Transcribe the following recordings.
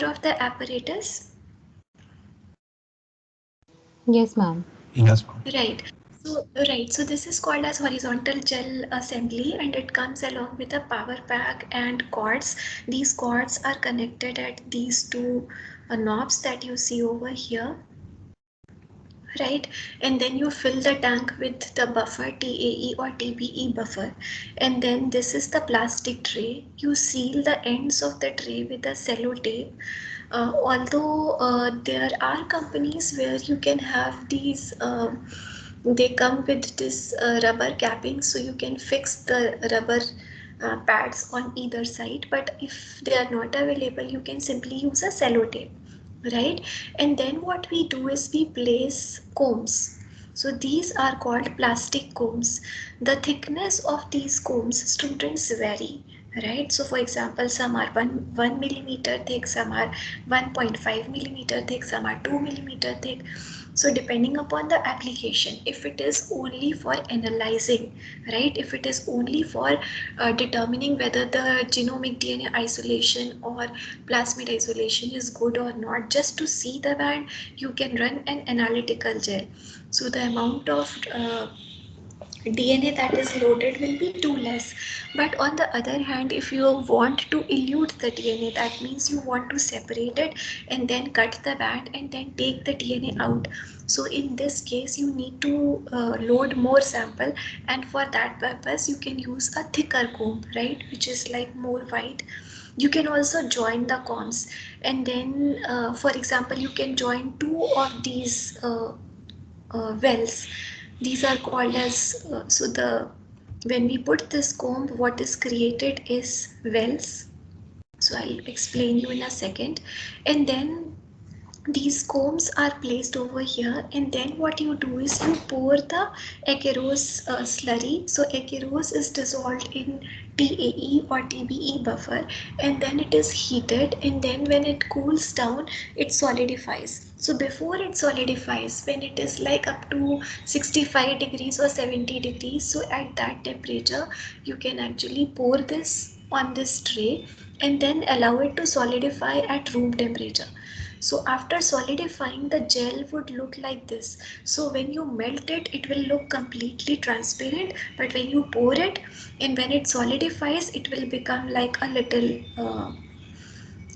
of the apparatus? Yes, ma'am. Yes, ma'am. Right. So this is called as horizontal gel assembly, and it comes along with a power pack and cords. These cords are connected at these two knobs that you see over here. Right, and then you fill the tank with the buffer, TAE or TBE buffer, and then this is the plastic tray. You seal the ends of the tray with a cello tape. Although there are companies where you can have these they come with this rubber capping, so you can fix the rubber pads on either side, but if they are not available you can simply use a cello tape, right? And then what we do is we place combs. So these are called plastic combs. The thickness of these combs, students, vary, right? So for example, some are 1 millimeter thick, some are 1.5 millimeter thick, some are 2 millimeter thick. So depending upon the application, if it is only for analyzing, right, if it is only for determining whether the genomic DNA isolation or plasmid isolation is good or not, just to see the band, you can run an analytical gel. So the amount of DNA that is loaded will be too less. But on the other hand, if you want to elute the DNA, that means you want to separate it and then cut the band and then take the DNA out. So in this case, you need to load more sample, and for that purpose, you can use a thicker comb, right, which is like more wide. You can also join the combs, and then for example, you can join two of these wells. These are called as so the when we put this comb, what is created is wells. So I'll explain you in a second. And then these combs are placed over here, and then what you do is you pour the agarose slurry. So agarose is dissolved in TAE or TBE buffer, and then it is heated, and then when it cools down it solidifies. So before it solidifies, when it is like up to 65 degrees or 70 degrees, so at that temperature you can actually pour this on this tray and then allow it to solidify at room temperature. So after solidifying, the gel would look like this. So when you melt it, it will look completely transparent, but when you pour it and when it solidifies, it will become like a little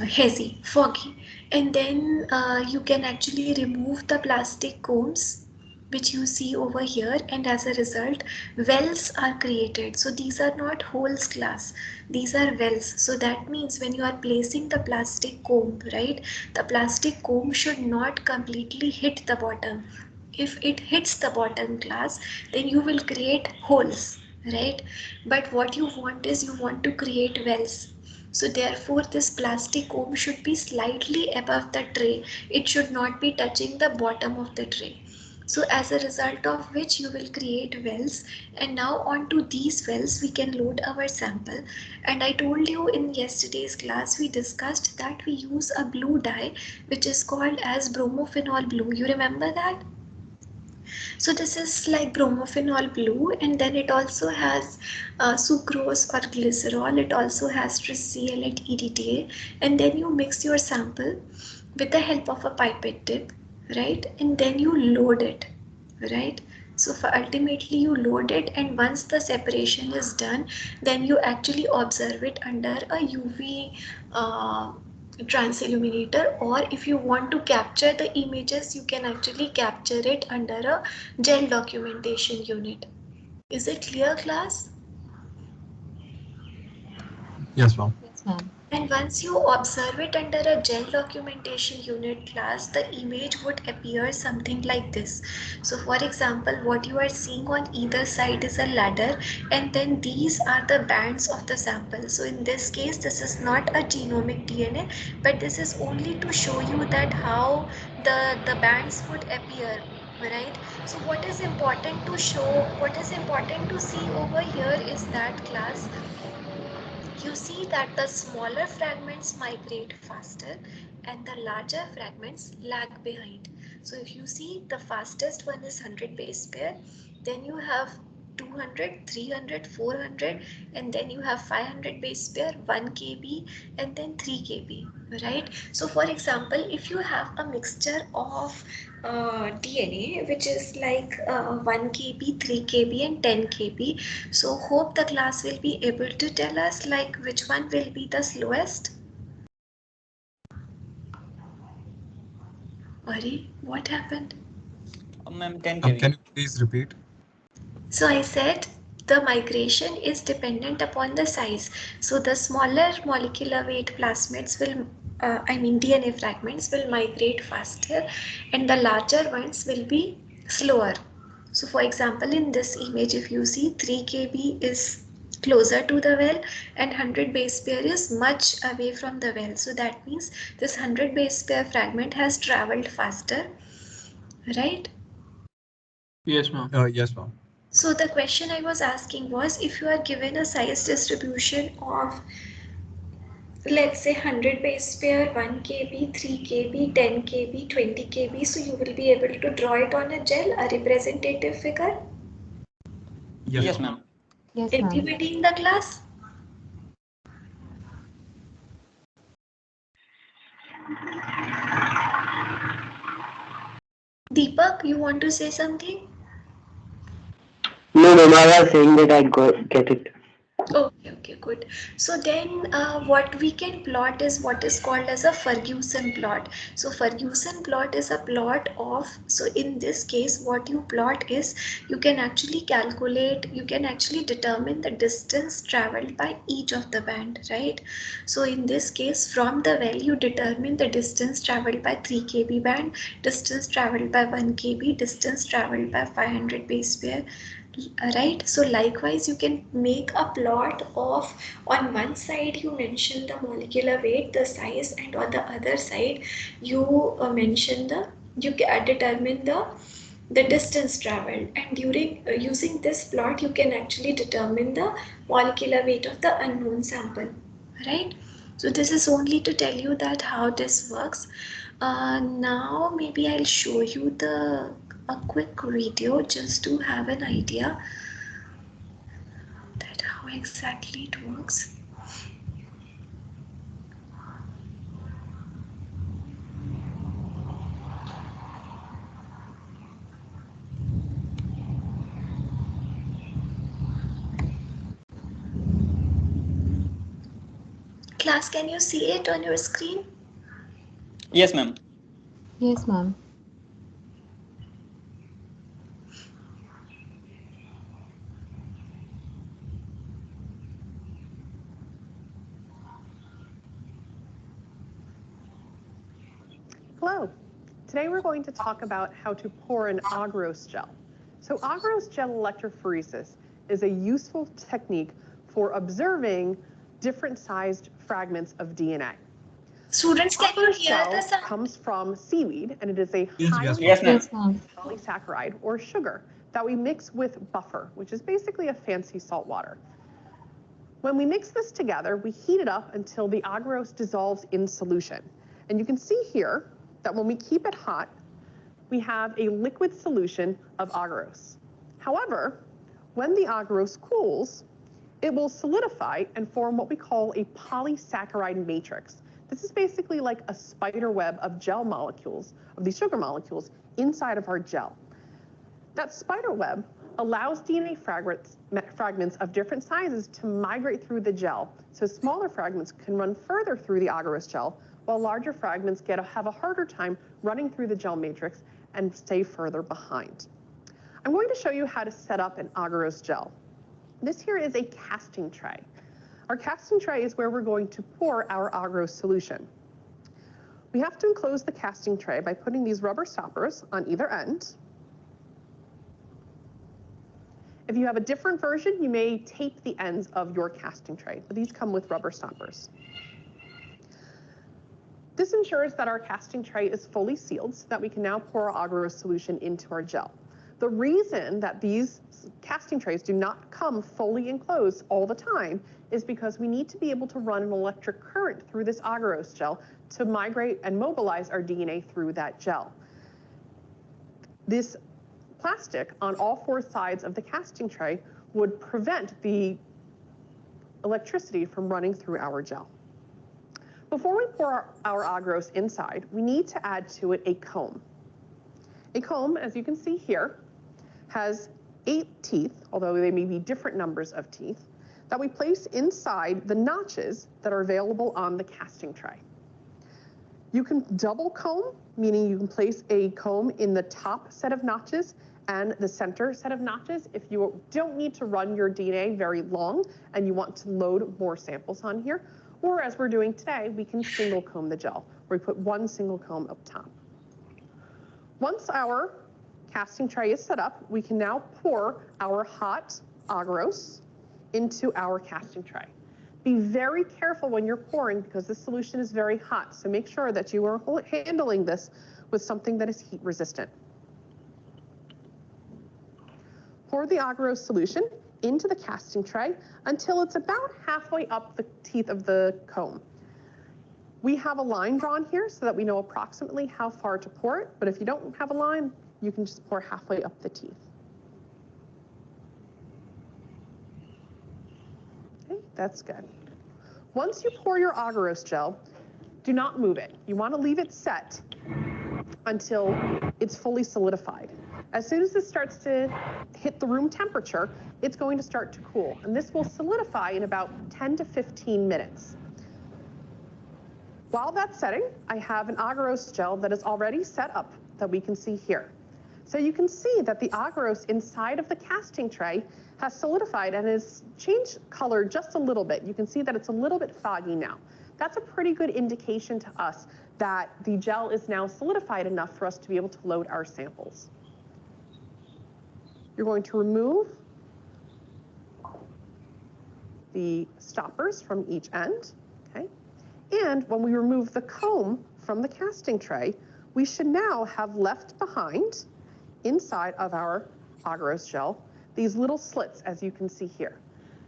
hazy, foggy. And then you can actually remove the plastic combs which you see over here, and as a result wells are created. So these are not holes class, these are wells. So that means when you are placing the plastic comb, right, the plastic comb should not completely hit the bottom. If it hits the bottom class, then you will create holes, right? But what you want is you want to create wells. So therefore this plastic comb should be slightly above the tray. It should not be touching the bottom of the tray. So as a result of which you will create wells, and now onto these wells we can load our sample. And I told you in yesterday's class we discussed that we use a blue dye which is called as bromophenol blue. You remember that? So this is like bromophenol blue, and then it also has sucrose or glycerol. It also has TRICL and EDTA, and then you mix your sample with the help of a pipette tip, right? And then you load it, right? So for ultimately you load it, and once the separation is done, then you actually observe it under a UV transilluminator, or if you want to capture the images, you can actually capture it under a gel documentation unit. Is it clear, class? Yes, ma'am. Yes, ma'am. And once you observe it under a gel documentation unit class, the image would appear something like this. So for example, what you are seeing on either side is a ladder, and then these are the bands of the sample. So in this case, this is not a genomic DNA, but this is only to show you that how the bands would appear. Right. So what is important to show, what is important to see over here is that, class, you see that the smaller fragments migrate faster and the larger fragments lag behind. So if you see, the fastest one is 100 base pair, then you have 200, 300, 400, and then you have 500 base pair, 1 kb, and then 3 kb, right? So for example, if you have a mixture of DNA which is like 1 kb, 3 kb, and 10 kb, so hope the class will be able to tell us like which one will be the slowest. Ari, what happened? Ma'am, 10 Can kb. you please repeat? So I said the migration is dependent upon the size. So the smaller molecular weight plasmids will, DNA fragments will migrate faster, and the larger ones will be slower. So for example, in this image, if you see 3 kb is closer to the well and 100 base pair is much away from the well. So that means this 100 base pair fragment has traveled faster, right? Yes, ma'am. Yes, ma'am. So the question I was asking was, if you are given a size distribution of, let's say, 100 base pair, 1 kb, 3 kb, 10 kb, 20 kb, so you will be able to draw it on a gel, a representative figure? Yes, ma'am. Yes, ma'am. Everybody in the class? Deepak, you want to say something? No, ma'am, I was saying that I'd get it. Okay, good. So then what we can plot is what is called as a Ferguson plot. So Ferguson plot is a plot of, so in this case what you plot is, you can actually calculate, you can actually determine the distance traveled by each of the band, right? So in this case, from the well you determine the distance traveled by 3 kb band, distance traveled by 1 kb, distance traveled by 500 base pair, right? So likewise you can make a plot of, on one side you mention the molecular weight, the size, and on the other side you mention the, you determine the distance traveled, and during using this plot you can actually determine the molecular weight of the unknown sample, right? So this is only to tell you that how this works. Now maybe I'll show you a quick video just to have an idea that how exactly it works. Class, can you see it on your screen? Yes, ma'am. Yes, ma'am. Hello. Today we're going to talk about how to pour an agarose gel. So agarose gel electrophoresis is a useful technique for observing different sized fragments of DNA. Students, can you Agarose hear the gel sound? comes from seaweed, and it is a Yes, highly Yes, ma'am. Yes, ma'am. polysaccharide or sugar that we mix with buffer, which is basically a fancy salt water. When we mix this together, we heat it up until the agarose dissolves in solution. And you can see here that when we keep it hot, we have a liquid solution of agarose. However, when the agarose cools, it will solidify and form what we call a polysaccharide matrix. This is basically like a spider web of gel molecules, of these sugar molecules, inside of our gel. That spider web allows DNA fragments of different sizes to migrate through the gel, so smaller fragments can run further through the agarose gel, while larger fragments have a harder time running through the gel matrix and stay further behind. I'm going to show you how to set up an agarose gel. This here is a casting tray. Our casting tray is where we're going to pour our agarose solution. We have to enclose the casting tray by putting these rubber stoppers on either end. If you have a different version, you may tape the ends of your casting tray, but these come with rubber stoppers. This ensures that our casting tray is fully sealed so that we can now pour our agarose solution into our gel. The reason that these casting trays do not come fully enclosed all the time is because we need to be able to run an electric current through this agarose gel to migrate and mobilize our DNA through that gel. This plastic on all 4 sides of the casting tray would prevent the electricity from running through our gel. Before we pour our agarose inside, we need to add to it a comb. A comb, as you can see here, has 8 teeth, although they may be different numbers of teeth, that we place inside the notches that are available on the casting tray. You can double comb, meaning you can place a comb in the top set of notches and the center set of notches if you don't need to run your DNA very long and you want to load more samples on here. Or as we're doing today, we can single comb the gel, where we put 1 single comb up top. Once our casting tray is set up, we can now pour our hot agarose into our casting tray. Be very careful when you're pouring because this solution is very hot, so make sure that you are handling this with something that is heat resistant. Pour the agarose solution into the casting tray until it's about halfway up the teeth of the comb. We have a line drawn here so that we know approximately how far to pour it, but if you don't have a line, you can just pour halfway up the teeth. Okay, that's good. Once you pour your agarose gel, do not move it. You want to leave it set until it's fully solidified. As soon as this starts to hit the room temperature, it's going to start to cool, and this will solidify in about 10 to 15 minutes. While that's setting, I have an agarose gel that is already set up that we can see here. So you can see that the agarose inside of the casting tray has solidified and has changed color just a little bit. You can see that it's a little bit foggy now. That's a pretty good indication to us that the gel is now solidified enough for us to be able to load our samples. You're going to remove the stoppers from each end, okay? And when we remove the comb from the casting tray, we should now have left behind, inside of our agarose gel, these little slits, as you can see here.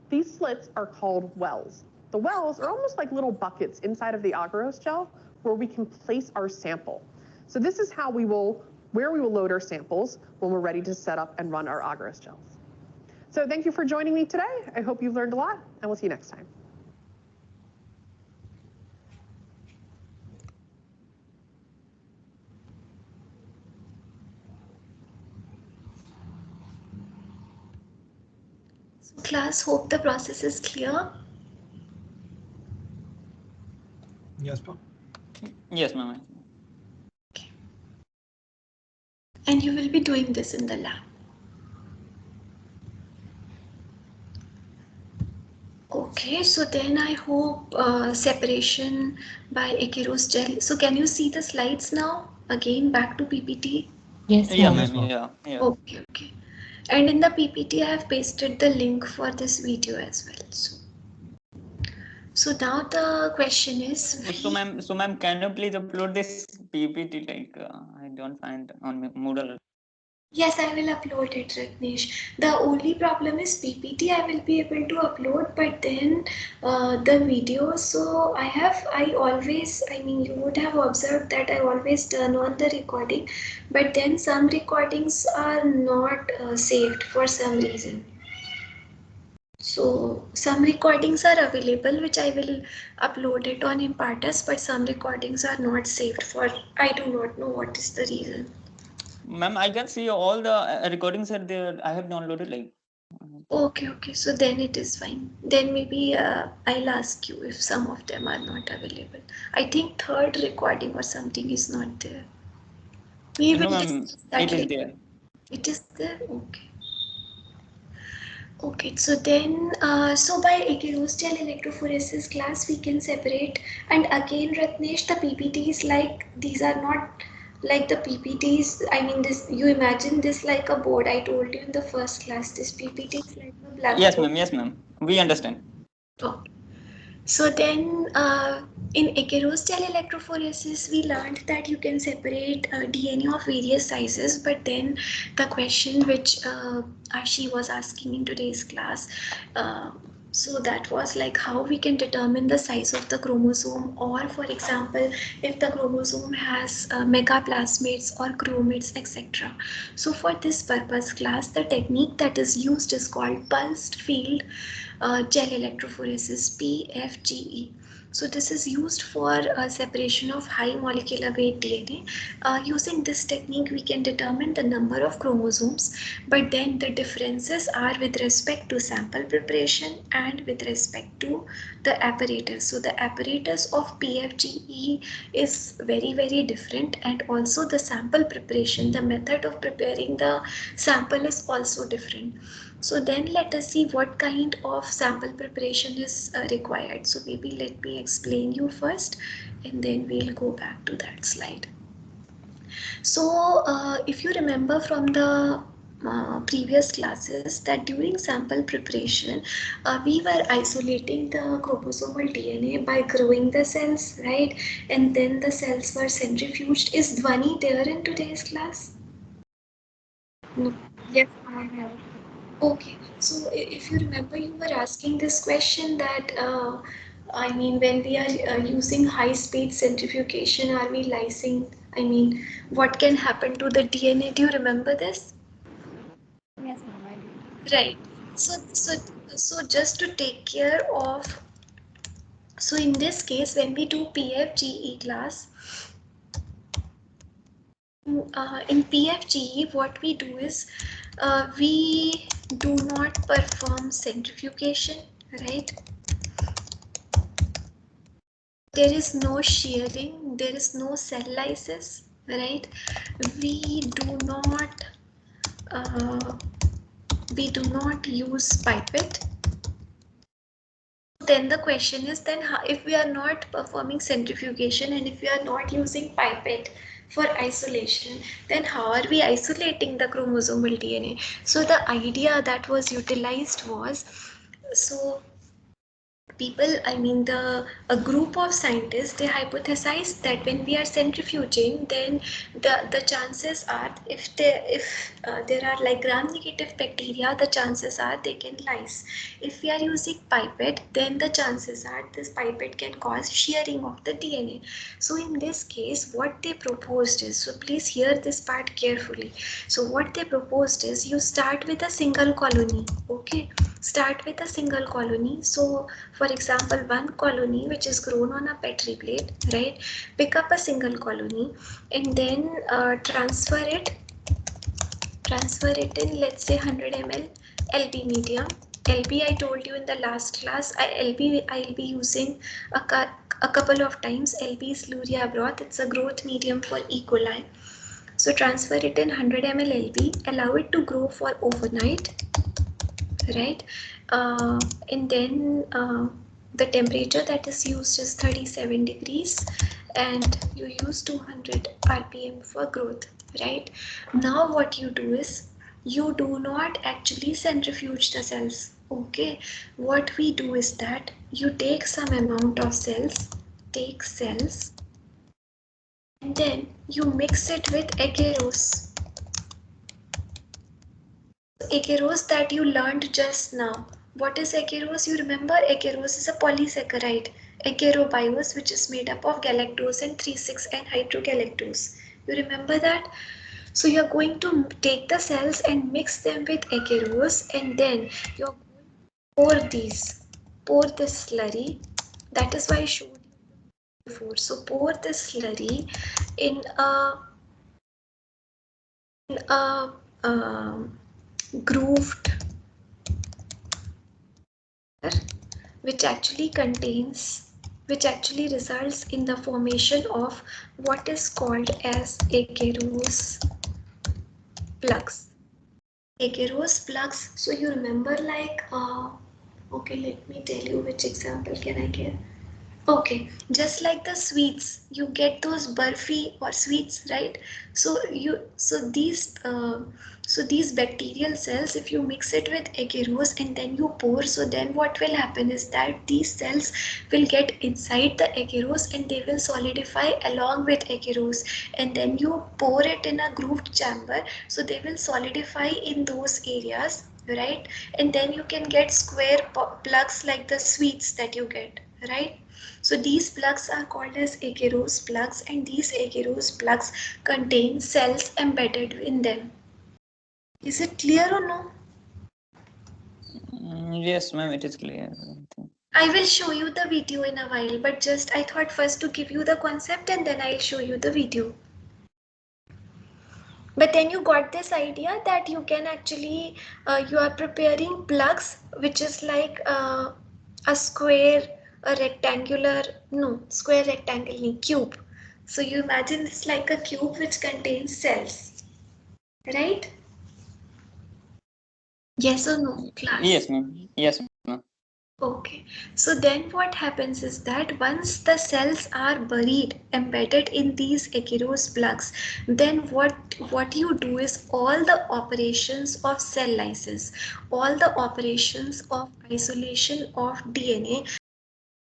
These slits are called wells. The wells are almost like little buckets inside of the agarose gel where we can place our sample. So this is how where we will load our samples when we're ready to set up and run our agarose gels. So thank you for joining me today. I hope you've learned a lot, and we'll see you next time. So class, hope the process is clear. Yes, ma'am. Yes, ma'am. And you will be doing this in the lab. Okay, so then I hope separation by agarose gel. So can you see the slides now? Again, back to PPT. Yes, Yeah, ma'am. ma'am. Yeah. Okay, okay. And in the PPT, I have pasted the link for this video as well. So now the question is. So ma'am, can you please upload this PPT? I don't find on Moodle. Yes, I will upload it, Ratnesh. The only problem is PPT I will be able to upload, but then the video. So you would have observed that I always turn on the recording, but then some recordings are not saved for some reason. So some recordings are available, which I will upload it on Impartus, but some recordings are not saved for, I do not know what is the reason. Ma'am, I can see all the recordings are there. I have downloaded Okay, so then it is fine. Then maybe I'll ask you if some of them are not available. I think third recording or something is not there. We will discuss that it is later. there. It is there? Okay, so then, so by agarose gel electrophoresis class, we can separate. And again, Ratnesh, the PPTs, like, these are not like the PPTs. I mean, this, you imagine this like a board. I told you in the first class, this PPT is like a blackboard. Yes, ma'am. We understand. Okay. So then, in agarose gel electrophoresis, we learned that you can separate DNA of various sizes, but then the question which Arshi was asking in today's class, So that was like how we can determine the size of the chromosome, or for example, if the chromosome has megaplasmids or chromids, etc. So for this purpose class, the technique that is used is called pulsed field gel electrophoresis, PFGE. So this is used for separation of high molecular weight DNA. Using this technique, we can determine the number of chromosomes, but then the differences are with respect to sample preparation and with respect to the apparatus. So the apparatus of PFGE is very different, and also the sample preparation, the method of preparing the sample is also different. So then let us see what kind of sample preparation is required. So maybe let me explain you first, and then we'll go back to that slide. So if you remember from the previous classes, that during sample preparation we were isolating the chromosomal DNA by growing the cells, right? And then the cells were centrifuged. Is Dhwani there in today's class? No. Yes, I have. Okay, so if you remember, you were asking this question that I mean, when we are using high-speed centrifugation, are we lysing? I mean, what can happen to the DNA? Do you remember this? Yes, ma'am, I do. Right. So just to take care of. So in this case, when we do PFGE class, in PFGE, what we do is we do not perform centrifugation, right? There is no shearing, there is no cell lysis, right? We do not use pipette. Then the question is, then how, if we are not performing centrifugation and if we are not using pipette for isolation, then how are we isolating the chromosomal DNA? So the idea that was utilized was, so people, I mean a group of scientists, they hypothesized that when we are centrifuging, then the chances are, if there are like gram-negative bacteria, the chances are they can lyse. If we are using pipette, then the chances are this pipette can cause shearing of the DNA. So in this case, what they proposed is, so please hear this part carefully. So what they proposed is, you start with a single colony, okay? Start with a single colony. So for example, one colony which is grown on a petri plate, right? Pick up a single colony and then transfer it in, let's say, 100 ml LB medium. LB, I told you in the last class, I'll be using a couple of times. LB is Luria broth. It's a growth medium for E. coli. So transfer it in 100 ml LB, allow it to grow for overnight, right? And then the temperature that is used is 37 degrees, and you use 200 rpm for growth, right? Now what you do is, you do not actually centrifuge the cells, okay? What we do is that you take some amount of cells, and then you mix it with agarose. Agarose that you learned just now. What is agarose? You remember agarose is a polysaccharide, agarobiosis, which is made up of galactose and 3,6-N hydrogalactose. You remember that? So you're going to take the cells and mix them with agarose, and then you're going to pour this slurry. That is why I showed you before. So pour this slurry in a grooved, which actually results in the formation of what is called as agarose plugs. Agarose plugs. So you remember, like okay, let me tell you which example can I give. Okay, just like the sweets, you get those burfi or sweets, right? So these bacterial cells, if you mix it with agarose and then you pour, so then what will happen is that these cells will get inside the agarose and they will solidify along with agarose, and then you pour it in a grooved chamber, so they will solidify in those areas right? And then you can get square plugs like the sweets that you get, right? So these plugs are called as agarose plugs, and these agarose plugs contain cells embedded in them. Is it clear or no? Yes, ma'am, it is clear. I will show you the video in a while, but just I thought first to give you the concept and then I'll show you the video. But then you got this idea that you can actually, you are preparing plugs, which is like a square, a rectangular, no, square, rectangle, cube. So you imagine it's like a cube which contains cells, right? Yes or no, class? Yes, ma'am. Yes, ma'am. Okay, so then what happens is that once the cells are buried, embedded in these agarose plugs, then what you do is all the operations of cell lysis, all the operations of isolation of DNA